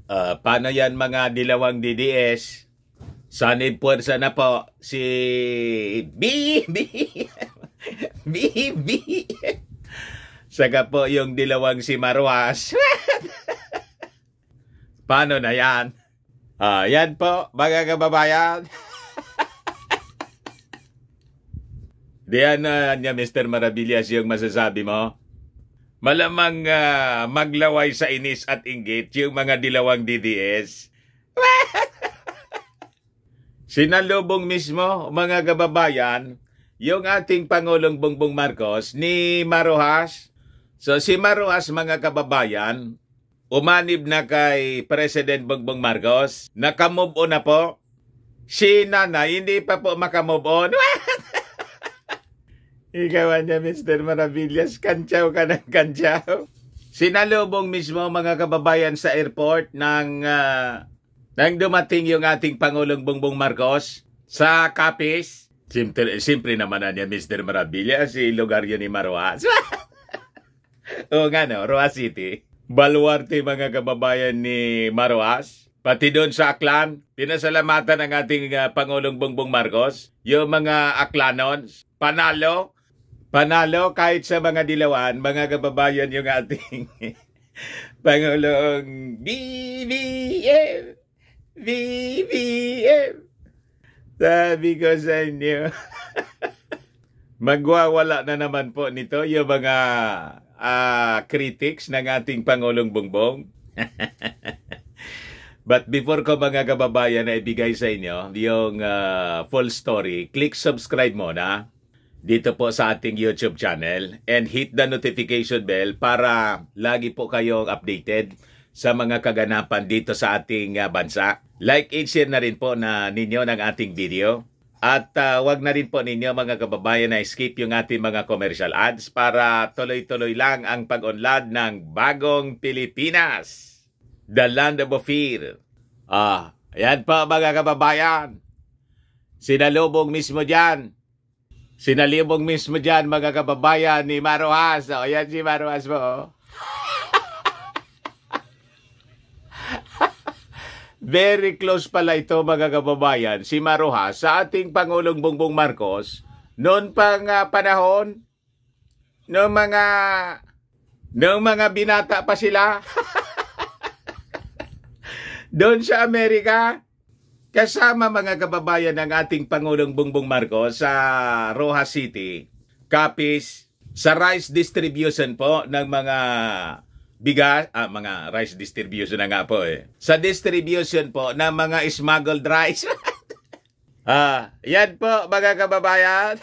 Paano yan mga dilawang DDS? Sanib puwersa na po si BB. Saka po yung dilawang si Marwas. Paano na yan? Yan po mga kababayan. Diyan niya Mr. Maravillas yung masasabi mo. Malamang maglaway sa inis at inggit yung mga dilawang DDS. Sinalubong mismo, mga kababayan, yung ating Pangulong Bongbong Marcos ni Marojas. So si Marojas, mga kababayan, umanib na kay President Bongbong Marcos. Nakamove on na po. Si Nanay, hindi pa po makamove on. Ikaw niya, Mr. Maravillas, kantsaw ka ng kantsaw. Sinalubong mismo, mga kababayan, sa airport nang dumating yung ating Pangulong Bongbong Marcos sa Capiz. Siyempre naman niya, Mr. Maravillas, si lugar yun ni Marojas. O nga no, Roa City. Baluarte, mga kababayan, ni Marojas. Pati doon sa Aklan, pinasalamatan ng ating Pangulong Bongbong Marcos. Yung mga Aklanons, Panalo kahit sa mga dilawan, mga kababayan, yung ating Pangulong BBM. Sabi ko sa inyo, magwawala na naman po nito yung mga critics ng ating Pangulong Bongbong. But before ko, mga kababayan, na ibigay sa inyo yung full story, click subscribe muna dito po sa ating YouTube channel and hit the notification bell para lagi po kayong updated sa mga kaganapan dito sa ating bansa. Like and share na rin po na ninyo ng ating video. At wag na rin po ninyo, mga kababayan, na skip yung ating mga commercial ads para tuloy-tuloy lang ang pag-unlad ng bagong Pilipinas. The Land of Fear. Ayan po, mga kababayan. Sinalubong mismo dyan, mga kababayan, ni Marojas. Ayan si Marojas po. Very close pala ito, mga kababayan, si Marojas sa ating Pangulong Bongbong Marcos noon pang panahon noong mga binata pa sila. Doon sa Amerika, kasama, mga kababayan, ng ating Pangulong Bongbong Marcos sa Roa City, Capiz, sa rice distribution po ng mga bigas, mga rice distribution na nga po sa distribution po ng mga smuggled rice. Yan po, mga kababayan.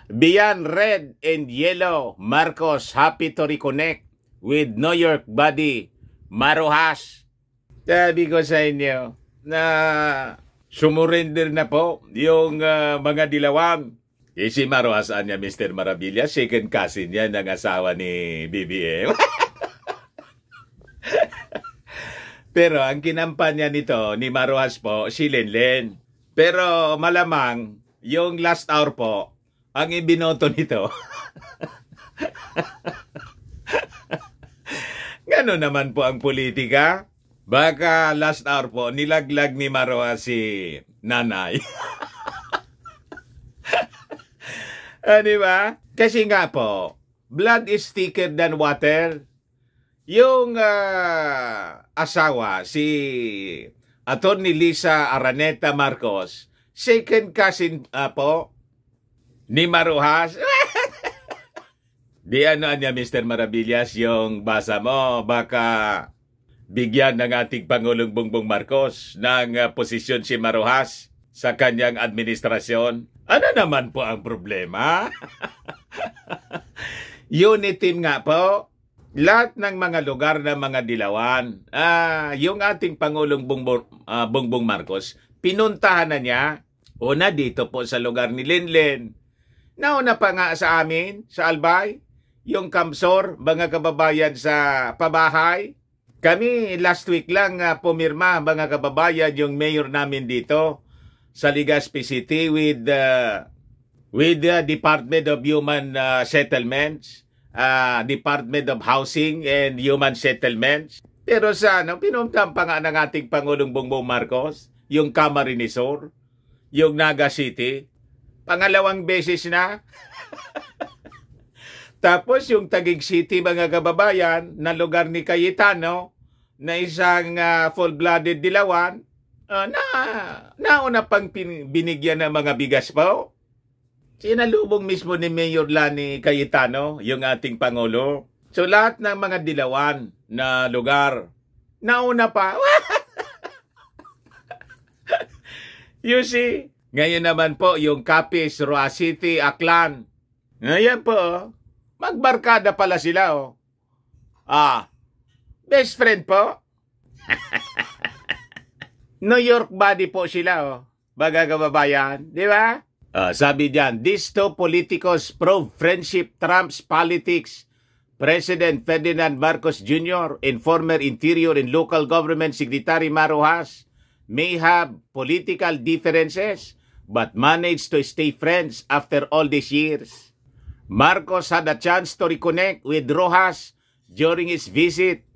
Beyond red and yellow, Marcos happy to reconnect with New York buddy Marojas. Sabi ko sa inyo na sumurrender na po yung mga dilawang. Si Marojas niya, Mr. Maravillas, second cousin niya ng asawa ni BBM. Pero ang kinampanya nito ni Marojas po, si Lenlen. Pero malamang yung last hour po, ang ibinoto nito. Gano'n naman po ang politika. Baka last hour po, nilaglag ni Marojas si Nanay. Diba? Kasi nga po, blood is thicker than water. Yung asawa, si Attorney Lisa Araneta Marcos, second cousin po ni Marojas. Di ano niya, Mr. Maravillas, yung basa mo, baka bigyan ng ating Pangulong Bongbong Marcos ng posisyon si Marojas sa kanyang administrasyon. Ano naman po ang problema? Unit team nga po, lahat ng mga lugar ng mga dilawan, yung ating Pangulong Bongbong Marcos, pinuntahan na niya, una dito po sa lugar ni Lenlen. Nauna pa nga sa amin, sa Albay, yung Kamsor, mga kababayan sa pabahay. Kami last week lang pumirma, mga kababayan, yung mayor namin dito sa Legazpi City with the Department of Human Settlements Department of Housing and Human Settlements. Pero sa pinuntahan pa nga ng ating Pangulong Bongbong Marcos, yung Camarines Sur, yung Naga City, pangalawang beses na. Tapos yung Taguig City, mga kababayan, na lugar ni Cayetano, na isang full-blooded dilawan, nauna pang binigyan ng mga bigas po. Sinalubong mismo ni Mayor Lani Cayetano, yung ating Pangulo. So lahat ng mga dilawan na lugar, nauna pa. You see, ngayon naman po yung Capiz, Roa City, Aklan. Ngayon po, magbarkada pala sila. Best friend po. New York body po sila, baga kababayan, di ba? Sabi diyan, these two politicos prove friendship trumps politics. President Ferdinand Marcos Jr. and former Interior and Local Government Secretary Marojas may have political differences but managed to stay friends after all these years. Marcos had a chance to reconnect with Rojas during his visit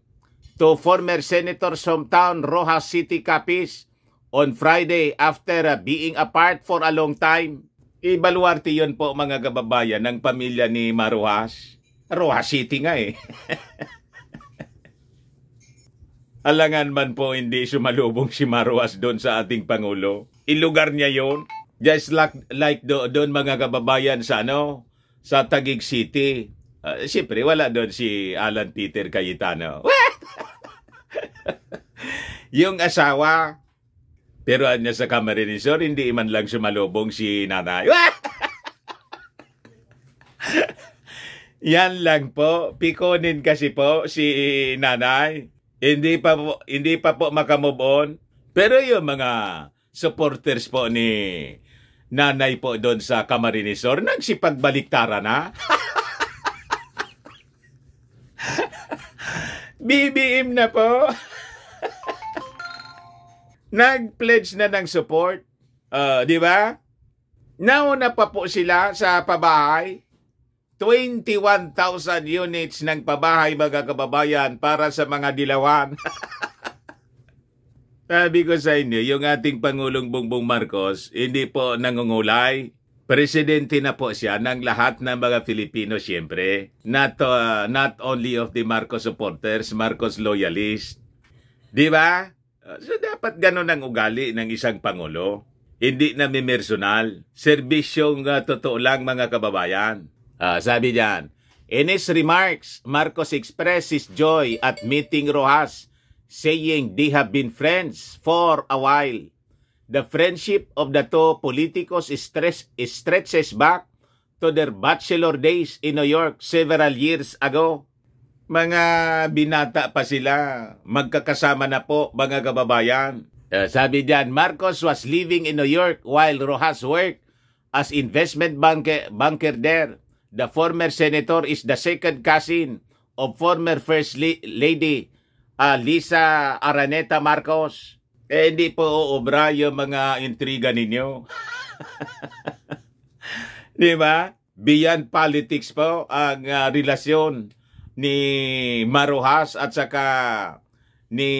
to former Senator's hometown, Rojas City, Capiz, on Friday after being apart for a long time. Ibaluarte yun po, mga kababayan, ng pamilya ni Marojas. Rojas City nga eh. Alangan man po hindi sumalubong si Marojas doon sa ating Pangulo. Ilugar niya yon. Just like doon mga kababayan sa sa Taguig City. Siyempre wala doon si Alan Peter Cayetano. Yung asawa. Pero niya sa Camarines Sur, hindi man lang sumalubong si nanay. Yan lang po. Pikonin kasi po si nanay. Hindi pa po makamove on. Pero yung mga supporters po ni nanay po doon sa Camarines Sur, nagsipagbaliktaran na. BBM na po. Nag-pledge na ng support. Di ba? Nauna pa po sila sa pabahay. 21,000 units ng pabahay, mga kababayan, para sa mga dilawan. Sabi ko sa inyo, yung ating Pangulong Bongbong Marcos, hindi po nangungulay. Presidente na po siya ng lahat ng mga Filipino, siyempre. Not only of the Marcos supporters, Marcos loyalists. Di ba? So dapat ganun ang ugali ng isang Pangulo. Hindi na personal. Serbisyong totoo lang, mga kababayan. Sabi diyan, in his remarks, Marcos expressed his joy at meeting Rojas, saying they have been friends for a while. The friendship of the two politicos stretches back to their bachelor days in New York several years ago. Mga binata pa sila, magkakasama na po, mga kababayan. Sabi diyan, Marcos was living in New York while Rojas worked as investment banker there. The former senator is the second cousin of former First Lady Lisa Araneta Marcos. Hindi po uubra yung mga intriga ninyo. Di ba? Beyond politics po ang relasyon ni Marojas at saka ni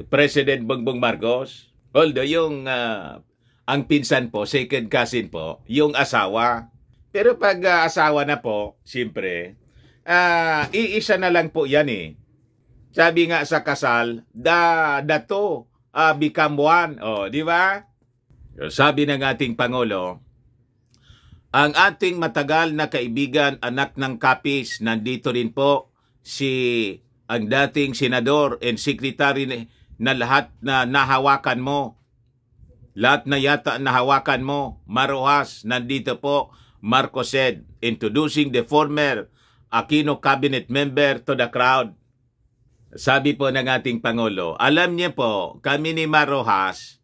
President Bongbong Marcos. Although yung ang pinsan po, second cousin po, yung asawa. Pero pag asawa na po, siyempre, iisa na lang po yan eh. Sabi nga sa kasal, the two become one. Di ba? Sabi ng ating Pangulo, ang ating matagal na kaibigan, anak ng Capiz, nandito rin po ang dating senador and secretary na lahat na nahawakan mo. Lahat na yata nahawakan mo. Marojas, nandito po. Marcos said, introducing the former Aquino cabinet member to the crowd. Sabi po ng ating Pangulo, alam niyo po, kami ni Marojas,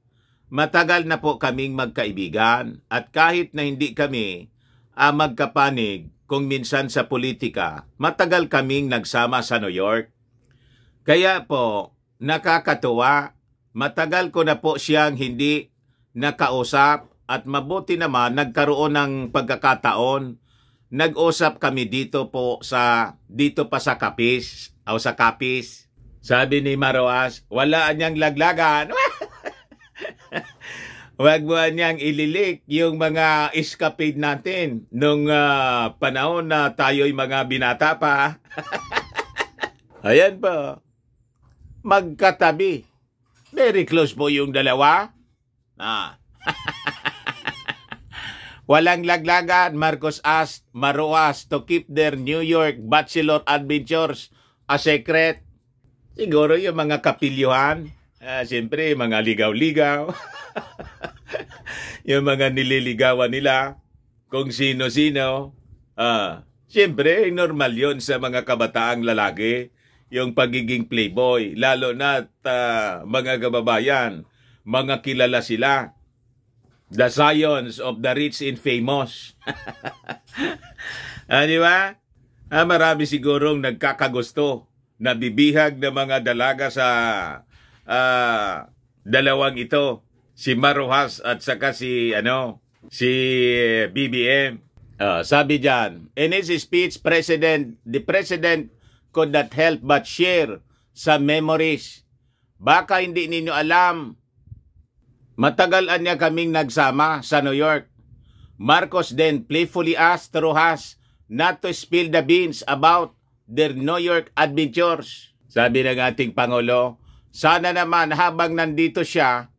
matagal na po kaming magkaibigan at kahit na hindi kami magkapanig kung minsan sa politika, matagal kaming nagsama sa New York. Kaya po, nakakatuwa, matagal ko na po siyang hindi nakausap at mabuti naman nagkaroon ng pagkakataon nag-usap kami dito pa sa Capiz, o sa Capiz. Sabi ni Maroas, wala niyang laglagan. Huwag mo niyang ililik yung mga escapade natin nung panahon na tayo'y mga binata pa. Ayan po. Magkatabi. Very close po yung dalawa. Walang laglagan, Marcos asked Maroas to keep their New York bachelor adventures a secret. Siguro yung mga kapilyuhan. Siyempre, mga ligaw-ligaw. Yung mga nililigawan nila. Kung sino-sino. Siyempre, normal yon sa mga kabataang lalaki. Yung pagiging playboy. Lalo na mga kababayan. Mga kilala sila. The scions of the rich and famous. Di ba? Marami sigurong nagkakagusto na bibihag ng mga dalaga sa dalawang ito. Si Maroas at saka si BBM. Sabi diyan, in his speech, the president could not help but share some memories. Baka hindi ninyo alam, matagalan niya kaming nagsama sa New York. Marcos then playfully asked Rojas not to spill the beans about their New York adventures. Sabi ng ating Pangulo, sana naman habang nandito siya,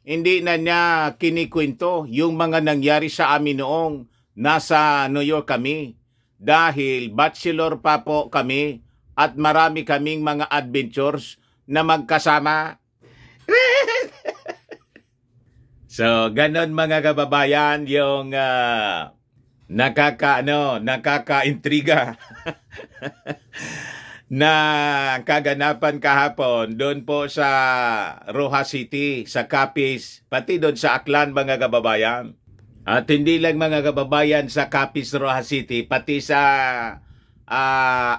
hindi na niya kinikwento yung mga nangyari sa amin noong nasa New York kami. Dahil bachelor pa po kami at marami kaming mga adventures na magkasama. So, ganon mga kababayan yung nakaka-intriga na kaganapan kahapon doon po sa Rojas City, sa Capiz, pati doon sa Aklan mga kababayan. At hindi lang mga kababayan sa Capiz, Rojas City, pati sa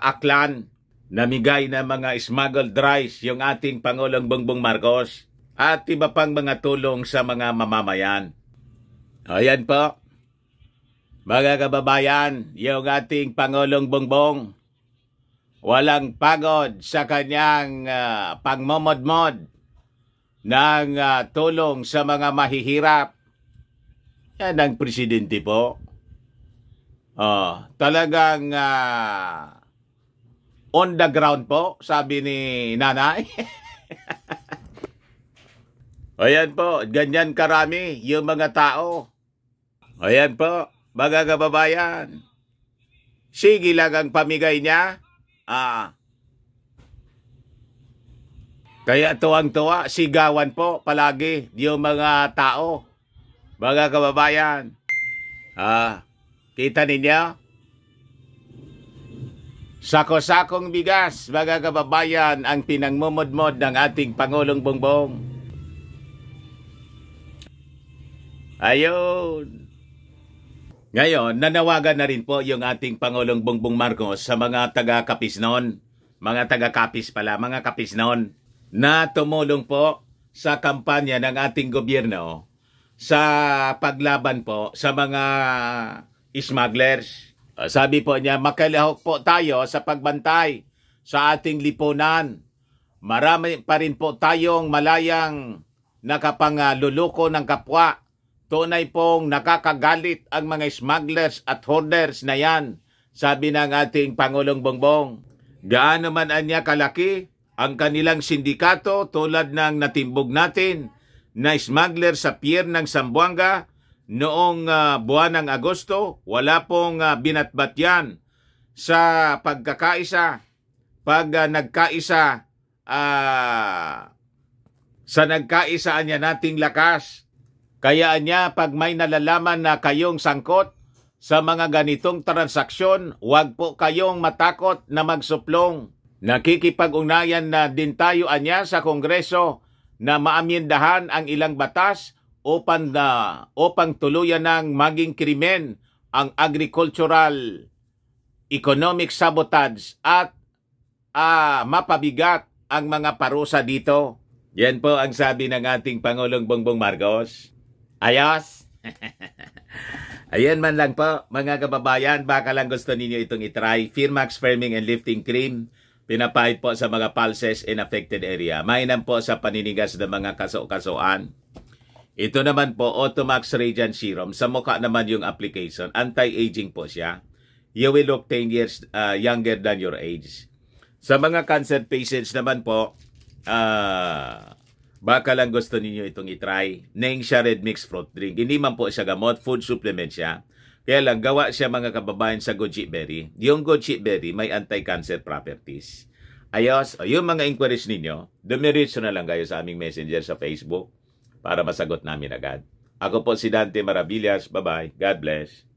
Aklan, namigay na mga smuggled rice yung ating Pangulong Bongbong Marcos. At iba pang mga tulong sa mga mamamayan. Ayan po. Mga kababayan, yung ating Pangulong Bongbong, walang pagod sa kanyang pangmomod-mod ng tulong sa mga mahihirap. Yan ang presidente po. Talagang on the ground po, sabi ni Nanay. Ayan po, ganyan karami yung mga tao. Ayan po, mga kababayan. Sige lang ang pamigay niya. Kaya tuwang-tuwa, sigawan po palagi yung mga tao. Mga kababayan. Kita ninyo? Sako-sakong bigas, mga kababayan, ang pinangmumod-mod ng ating Pangulong Bongbong. Ayun. Ngayon, nanawagan na rin po yung ating Pangulong Bongbong Marcos sa mga taga-Capiz-non, mga taga-Capiz pala, mga Capiz-non, na tumulong po sa kampanya ng ating gobyerno sa paglaban po sa mga smugglers. Sabi po niya, makilahok po tayo sa pagbantay sa ating lipunan. Marami pa rin po tayong malayang nakapangluluko ng kapwa. Tunay pong nakakagalit ang mga smugglers at hoarders na yan, sabi ng ating Pangulong Bongbong. Gaano man anya kalaki ang kanilang sindikato tulad ng natimbog natin na smuggler sa pier ng Zamboanga noong buwan ng Agosto, wala pong binatbat yan sa pagkakaisa, nagkaisa, sa nagkaisaan niya nating lakas. Kaya niya, pag may nalalaman na kayong sangkot sa mga ganitong transaksyon, huwag po kayong matakot na magsuplong. Nakikipag-ugnayan na din tayo anya sa Kongreso na maamyendahan ang ilang batas upang tuluyan ng maging krimen ang agricultural economic sabotage at mapabigat ang mga parusa dito. Yan po ang sabi ng ating Pangulong Bongbong Marcos. Ayos. Ayan man lang po, mga kababayan, baka lang gusto ninyo itong itry. Firmax Firming and Lifting Cream, pinapahid po sa mga pulses in affected area. Mainam po sa paninigas ng mga kaso-kasuan. Ito naman po, Automax Radiant Serum. Sa mukha naman yung application. Anti-aging po siya. You will look 10 years younger than your age. Sa mga cancer patients naman po, baka lang gusto ninyo itong itry. Nengxia Red Mix Fruit Drink. Hindi man po siya gamot, food supplement siya. Kaya lang, gawa siya mga kababayan sa goji berry. Yung goji berry may anti-cancer properties. Ayos, yung mga inquiries ninyo, dumiretso na lang kayo sa aming messenger sa Facebook para masagot namin agad. Ako po si Dante Maravillas. Bye-bye. God bless.